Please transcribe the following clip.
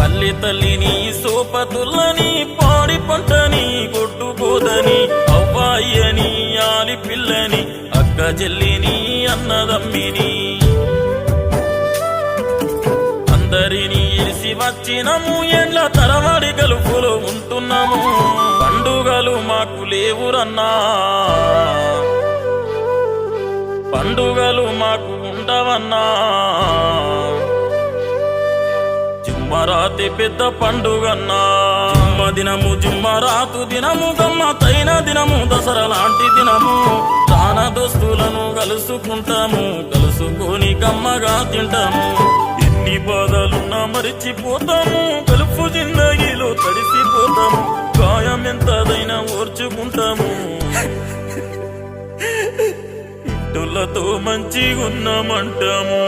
పల్లె తల్లిని సోపతుల్లని పాడి పంటని కొట్టుకోదని అవ్వాయని ఆలి పిల్లని అక్క చెల్లిని అన్నదమ్మిని అందరినీ ఇరిసి వచ్చినము ఎండ్ల తరవాడి గలుపులో ఉంటున్నాము పండుగలు మాకు లేవురన్నా పండుగలు మాకు ఉండవన్నా జుమ్మరాతి పెద్ద పండుగన్నా జుమ్మ దినము జుమ్మరాతు దినము గమ్మతైన దినము దసరా లాంటి దినము ప్రాణ దోస్తులను కలుసుకుంటాము కలుసుకొని గమ్మగా తింటాము ఎన్ని బాధలున్నా మరిచిపోతాము కలుపు జిందగీలో తడిసిపోతాము గాయం ఎంతదైనా ఓర్చుకుంటాము ఇట్టులతో మంచిగున్నామంటాము